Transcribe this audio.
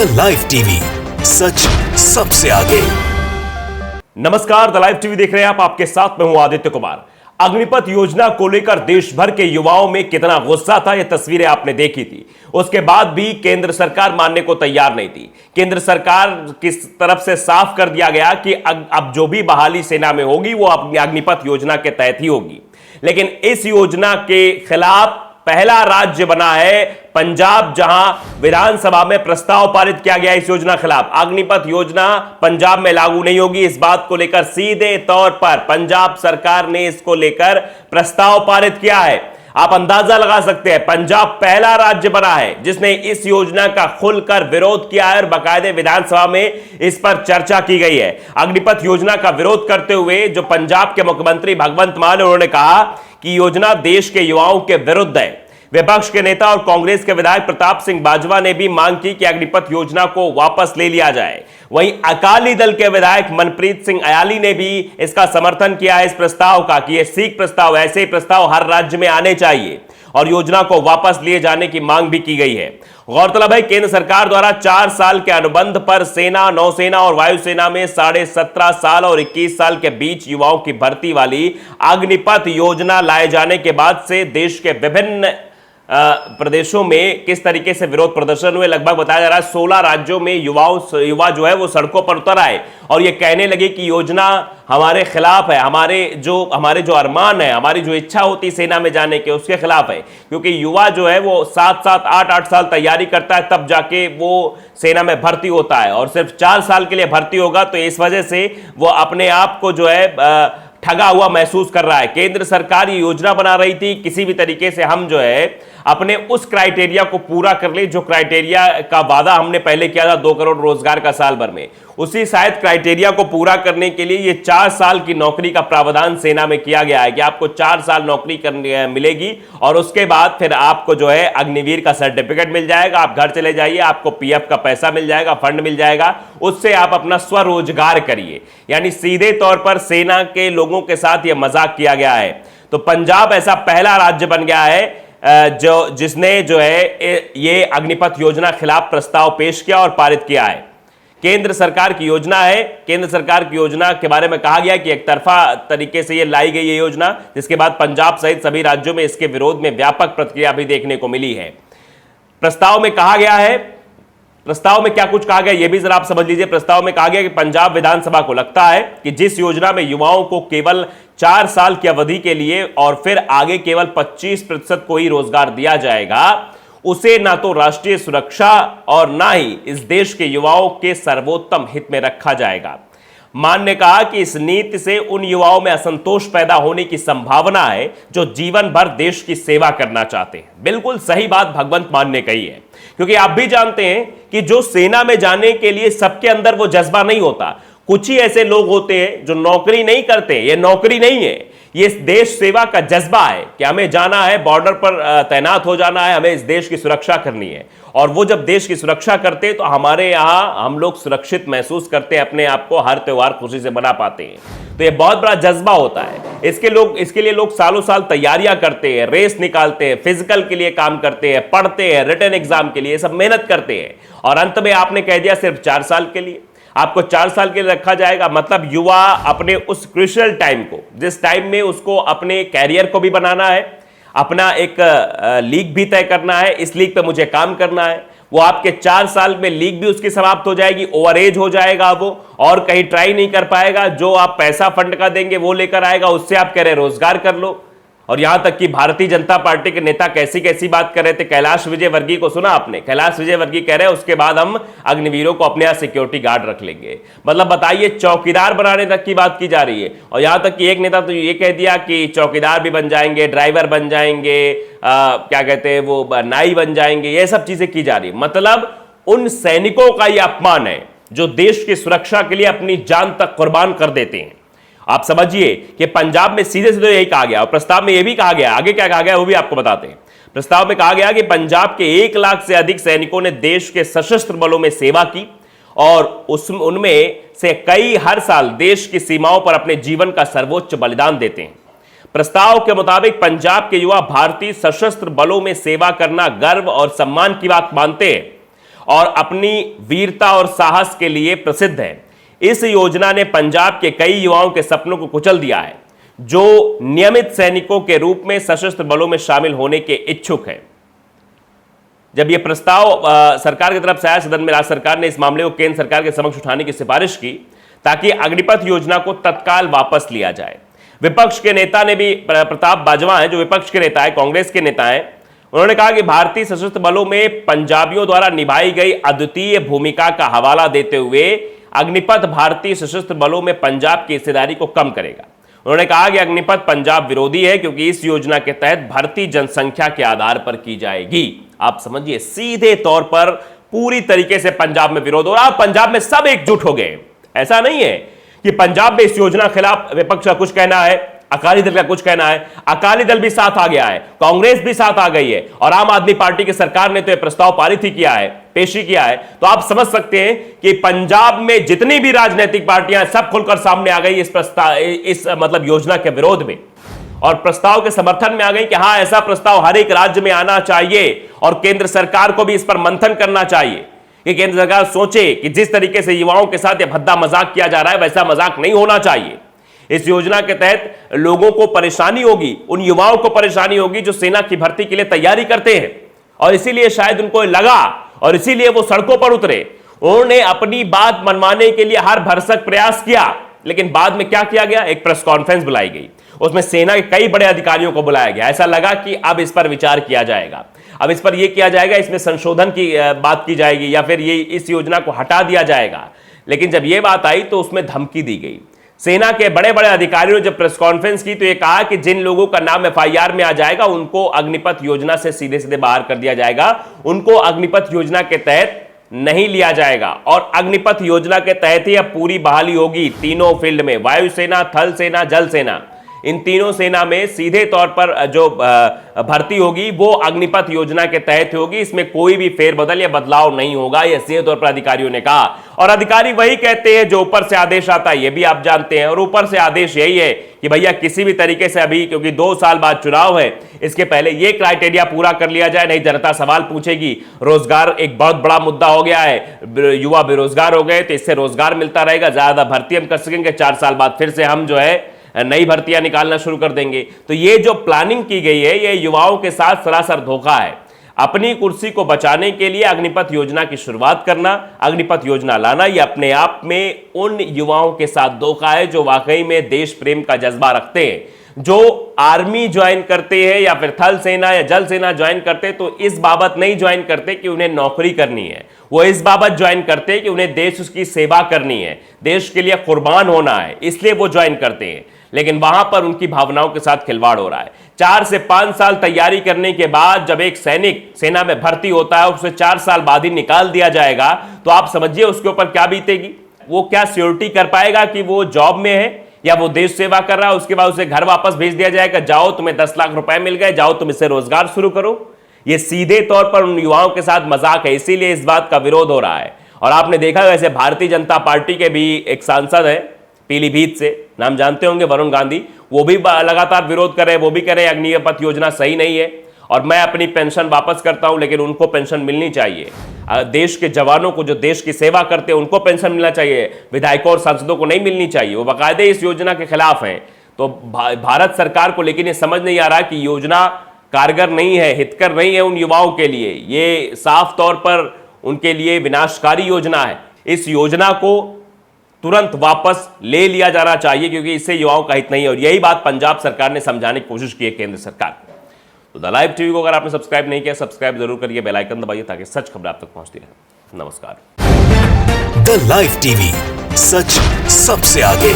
The live TV, सच सबसे आगे। नमस्कार, द लाइव टीवी देख रहे हैं आप। आपके साथ मैं हूं आदित्य कुमार। अग्निपथ योजना को लेकर देश भर के युवाओं में कितना गुस्सा था, यह तस्वीरें आपने देखी थी। उसके बाद भी केंद्र सरकार मानने को तैयार नहीं थी। केंद्र सरकार की तरफ से साफ कर दिया गया कि अब जो भी बहाली सेना में होगी वो अग्निपथ योजना के तहत ही होगी। लेकिन इस योजना के खिलाफ पहला राज्य बना है पंजाब, जहां विधानसभा में प्रस्ताव पारित किया गया इस योजना के खिलाफ। अग्निपथ योजना पंजाब में लागू नहीं होगी, इस बात को लेकर सीधे तौर पर पंजाब सरकार ने इसको लेकर प्रस्ताव पारित किया है। आप अंदाजा लगा सकते हैं, पंजाब पहला राज्य बना है जिसने इस योजना का खुलकर विरोध किया है और बाकायदे विधानसभा में इस पर चर्चा की गई है। अग्निपथ योजना का विरोध करते हुए जो पंजाब के मुख्यमंत्री भगवंत मान, उन्होंने कहा कि योजना देश के युवाओं के विरुद्ध है। विपक्ष के नेता और कांग्रेस के विधायक प्रताप सिंह बाजवा ने भी मांग की कि अग्निपथ योजना को वापस ले लिया जाए। वहीं अकाली दल के विधायक मनप्रीत सिंह अयाली ने भी इसका समर्थन किया है इस प्रस्ताव का कि यह सीख प्रस्ताव, ऐसे प्रस्ताव हर राज्य में आने चाहिए और योजना को वापस लिए जाने की मांग भी की गई है। गौरतलब है, केंद्र सरकार द्वारा 4 साल के अनुबंध पर सेना, नौसेना और वायुसेना में 17.5 साल और 21 साल के बीच युवाओं की भर्ती वाली अग्निपथ योजना लाए जाने के बाद से देश के विभिन्न प्रदेशों में किस तरीके से विरोध प्रदर्शन हुए। लगभग बताया जा रहा है 16 राज्यों में युवा जो है वो सड़कों पर उतर आए और ये कहने लगे कि योजना हमारे खिलाफ है, हमारे जो अरमान है, हमारी जो इच्छा होती सेना में जाने के, उसके खिलाफ है। क्योंकि युवा जो है वो 7-7, 8-8 साल तैयारी करता है, तब जाके वो सेना में भर्ती होता है और सिर्फ 4 साल के लिए भर्ती होगा। तो इस वजह से वो अपने आप को जो है ठगा हुआ महसूस कर रहा है। केंद्र सरकार ये योजना बना रही थी किसी भी तरीके से हम जो है अपने उस क्राइटेरिया को पूरा कर ले जो क्राइटेरिया का वादा हमने पहले किया था 2 करोड़ रोजगार का साल भर में। उसी शायद क्राइटेरिया को पूरा करने के लिए ये 4 साल की नौकरी का प्रावधान सेना में किया गया है कि आपको 4 साल नौकरी करने मिलेगी और उसके बाद फिर आपको जो है अग्निवीर का सर्टिफिकेट मिल जाएगा, आप घर चले जाइए, आपको पीएफ का पैसा मिल जाएगा, फंड मिल जाएगा, उससे आप अपना स्वरोजगार करिए। यानी सीधे तौर पर सेना के लोगों के साथ यह मजाक किया गया है। तो पंजाब ऐसा पहला राज्य बन गया है जिसने जो है ये अग्निपथ योजना खिलाफ प्रस्ताव पेश किया और पारित किया है। केंद्र सरकार की योजना है। केंद्र सरकार की योजना के बारे में कहा गया कि एक तरफा तरीके से ये लाई गई ये योजना, जिसके बाद पंजाब सहित सभी राज्यों में इसके विरोध में व्यापक प्रतिक्रिया भी देखने को मिली है। प्रस्ताव में कहा गया है, प्रस्ताव में क्या कुछ कहा गया ये भी जरा आप समझ लीजिए। प्रस्ताव में कहा गया कि पंजाब विधानसभा को लगता है कि जिस योजना में युवाओं को केवल 4 साल की अवधि के लिए और फिर आगे केवल 25% को ही रोजगार दिया जाएगा, उसे ना तो राष्ट्रीय सुरक्षा और ना ही इस देश के युवाओं के सर्वोत्तम हित में रखा जाएगा। मान ने कहा कि इस नीति से उन युवाओं में असंतोष पैदा होने की संभावना है जो जीवन भर देश की सेवा करना चाहते हैं। बिल्कुल सही बात भगवंत मान ने कही है, क्योंकि आप भी जानते हैं कि जो सेना में जाने के लिए सबके अंदर वो जज्बा नहीं होता। कुछ ही ऐसे लोग होते हैं जो नौकरी नहीं करते। ये नौकरी नहीं है, ये देश सेवा का जज्बा है कि हमें जाना है, बॉर्डर पर तैनात हो जाना है, हमें इस देश की सुरक्षा करनी है। और वो जब देश की सुरक्षा करते हैं तो हमारे यहाँ हम लोग सुरक्षित महसूस करते हैं, अपने आप को हर त्योहार खुशी से मना पाते हैं। तो ये बहुत बड़ा जज्बा होता है। इसके लिए लोग सालों साल तैयारियां करते हैं, रेस निकालते हैं, फिजिकल के लिए काम करते हैं, पढ़ते हैं, रिटन एग्जाम के लिए सब मेहनत करते हैं और अंत में आपने कह दिया सिर्फ 4 साल के लिए, आपको 4 साल के लिए रखा जाएगा। मतलब युवा अपने उस क्रूशियल टाइम को, जिस टाइम में उसको अपने कैरियर को भी बनाना है, अपना एक लीग भी तय करना है, इस लीग पे मुझे काम करना है, वो आपके 4 साल में लीग भी उसकी समाप्त हो जाएगी, ओवर एज हो जाएगा वो और कहीं ट्राई नहीं कर पाएगा। जो आप पैसा फंड का देंगे वो लेकर आएगा, उससे आप कह रहे रोजगार कर लो। और यहां तक कि भारतीय जनता पार्टी के नेता कैसी कैसी बात कर रहे थे। कैलाश विजयवर्गीय को सुना आपने? कैलाश विजयवर्गीय कह रहे हैं उसके बाद हम अग्निवीरों को अपने यहां सिक्योरिटी गार्ड रख लेंगे। मतलब बताइए, चौकीदार बनाने तक की बात की जा रही है। और यहां तक कि एक नेता तो ये कह दिया कि चौकीदार भी बन जाएंगे, ड्राइवर बन जाएंगे, क्या कहते हैं वो नाई बन जाएंगे, ये सब चीजें की जा रही है। मतलब उन सैनिकों का यह अपमान है जो देश की सुरक्षा के लिए अपनी जान तक कुर्बान कर देते हैं। आप समझिए कि पंजाब में सीधे सीधे यही कहा गया और प्रस्ताव में यह भी कहा गया, आगे क्या कहा गया वो भी आपको बताते हैं। प्रस्ताव में कहा गया कि पंजाब के 1 लाख से अधिक सैनिकों ने देश के सशस्त्र बलों में सेवा की और उनमें से कई हर साल देश की सीमाओं पर अपने जीवन का सर्वोच्च बलिदान देते हैं। प्रस्ताव के मुताबिक पंजाब के युवा भारतीय सशस्त्र बलों में सेवा करना गर्व और सम्मान की बात मानते हैं और अपनी वीरता और साहस के लिए प्रसिद्ध है। इस योजना ने पंजाब के कई युवाओं के सपनों को कुचल दिया है, जो नियमित सैनिकों के रूप में सशस्त्र बलों में शामिल होने के इच्छुक हैं। जब यह प्रस्ताव सरकार की तरफ से आया, सदन में राज्य सरकार ने इस मामले को केंद्र सरकार के समक्ष उठाने की सिफारिश की ताकि अग्निपथ योजना को तत्काल वापस लिया जाए। विपक्ष के नेता ने भी, प्रताप बाजवा हैं जो विपक्ष के नेता है, कांग्रेस के नेता हैं, उन्होंने कहा कि भारतीय सशस्त्र बलों में पंजाबियों द्वारा निभाई गई अद्वितीय भूमिका का हवाला देते हुए अग्निपथ भारतीय सशस्त्र बलों में पंजाब की हिस्सेदारी को कम करेगा। उन्होंने कहा कि अग्निपथ पंजाब विरोधी है क्योंकि इस योजना के तहत भर्ती जनसंख्या के आधार पर की जाएगी। आप समझिए, सीधे तौर पर पूरी तरीके से पंजाब में विरोध हो रहा है। पंजाब में सब एकजुट हो गए। ऐसा नहीं है कि पंजाब में इस योजना के खिलाफ विपक्ष का कुछ कहना है, अकाली दल का कुछ कहना है। अकाली दल भी साथ आ गया है, कांग्रेस भी साथ आ गई है और आम आदमी पार्टी की सरकार ने तो यह प्रस्ताव पारित ही किया है, पेशी किया है। तो आप समझ सकते हैं कि पंजाब में जितनी भी राजनीतिक पार्टियां सब खुलकर सामने आ गई इस मतलब योजना के विरोध में और प्रस्ताव के समर्थन में आ गई कि हां, ऐसा प्रस्ताव हर एक राज्य में आना चाहिए और केंद्र सरकार को भी इस पर मंथन करना चाहिए कि केंद्र सरकार सोचे कि जिस तरीके से युवाओं के साथ यह भद्दा मजाक किया जा रहा है वैसा मजाक नहीं होना चाहिए। इस योजना के तहत लोगों को परेशानी होगी, उन युवाओं को परेशानी होगी जो सेना की भर्ती के लिए तैयारी करते हैं और इसीलिए शायद उनको लगा और इसीलिए वो सड़कों पर उतरे। उन्होंने अपनी बात मनवाने के लिए हर भरसक प्रयास किया, लेकिन बाद में क्या किया गया? एक प्रेस कॉन्फ्रेंस बुलाई गई, उसमें सेना के कई बड़े अधिकारियों को बुलाया गया। ऐसा लगा कि अब इस पर विचार किया जाएगा, अब इस पर यह किया जाएगा, इसमें संशोधन की बात की जाएगी या फिर ये इस योजना को हटा दिया जाएगा। लेकिन जब यह बात आई तो उसमें धमकी दी गई। सेना के बड़े बड़े अधिकारियों ने जब प्रेस कॉन्फ्रेंस की तो यह कहा कि जिन लोगों का नाम एफआईआर में आ जाएगा उनको अग्निपथ योजना से सीधे सीधे बाहर कर दिया जाएगा, उनको अग्निपथ योजना के तहत नहीं लिया जाएगा। और अग्निपथ योजना के तहत ही अब पूरी बहाली होगी तीनों फील्ड में, वायुसेना, थल सेना, जल सेना। इन तीनों सेना में सीधे तौर पर जो भर्ती होगी वो अग्निपथ योजना के तहत होगी। इसमें कोई भी फेरबदल या बदलाव नहीं होगा, यह सीधे तौर पर अधिकारियों ने कहा। और अधिकारी वही कहते हैं जो ऊपर से आदेश आता है, ये भी आप जानते हैं। और ऊपर से आदेश यही है कि भैया किसी भी तरीके से अभी, क्योंकि 2 साल बाद चुनाव है, इसके पहले ये क्राइटेरिया पूरा कर लिया जाए, नहीं जनता सवाल पूछेगी। रोजगार एक बहुत बड़ा मुद्दा हो गया है, युवा बेरोजगार हो गए तो इससे रोजगार मिलता रहेगा, ज्यादा भर्ती हम कर सकेंगे। 4 साल बाद फिर से हम जो है नई भर्तियां निकालना शुरू कर देंगे। तो ये जो प्लानिंग की गई है ये युवाओं के साथ सरासर धोखा है। अपनी कुर्सी को बचाने के लिए अग्निपथ योजना की शुरुआत करना, अग्निपथ योजना लाना, ये अपने आप में उन युवाओं के साथ धोखा है जो वाकई में देश प्रेम का जज्बा रखते हैं, जो आर्मी ज्वाइन करते हैं या फिर थल सेना या जल सेना ज्वाइन करते हैं तो इस बाबत नहीं ज्वाइन करते कि उन्हें नौकरी करनी है, वो इस बाबत ज्वाइन करते हैं कि उन्हें देश की सेवा करनी है, देश के लिए कुर्बान होना है, इसलिए वो ज्वाइन करते हैं। लेकिन वहां पर उनकी भावनाओं के साथ खिलवाड़ हो रहा है। 4 से 5 साल तैयारी करने के बाद जब एक सैनिक सेना में भर्ती होता है, उसे 4 साल बाद ही निकाल दिया जाएगा, तो आप समझिए उसके ऊपर क्या बीतेगी। वो क्या श्योरिटी कर पाएगा कि वो जॉब में है या वो देश सेवा कर रहा है? उसके बाद उसे घर वापस भेज दिया जाएगा, जाओ तुम्हें 10 लाख रुपए मिल गए, जाओ तुम इससे रोजगार शुरू करो। ये सीधे तौर पर उन युवाओं के साथ मजाक है, इसीलिए इस बात का विरोध हो रहा है। और आपने देखा वैसे भारतीय जनता पार्टी के भी एक सांसद है पीलीभीत से, नाम जानते होंगे, वरुण गांधी, वो भी लगातार विरोध कर रहे हैं। वो भी कह रहे हैं अग्निपथ योजना सही नहीं है और मैं अपनी पेंशन वापस करता हूं, लेकिन उनको पेंशन मिलनी चाहिए। देश के जवानों को जो देश की सेवा करते हैं उनको पेंशन मिलना चाहिए, विधायकों और सांसदों को नहीं मिलनी चाहिए। वो बाकायदे इस योजना के खिलाफ हैं। तो भारत सरकार को लेकिन ये समझ नहीं आ रहा कि योजना कारगर नहीं है, हितकर नहीं है उन युवाओं के लिए। ये साफ तौर पर उनके लिए विनाशकारी योजना है। इस योजना को तुरंत वापस ले लिया जाना चाहिए क्योंकि इससे युवाओं का हित नहीं है। और यही बात पंजाब सरकार ने समझाने की कोशिश की है केंद्र सरकार को। तो द लाइव टीवी को अगर आपने सब्सक्राइब नहीं किया, सब्सक्राइब जरूर करिए, बेल आइकन दबाइए ताकि सच खबर आप तक पहुंचती रहे। नमस्कार। द लाइव टीवी, सच सबसे आगे।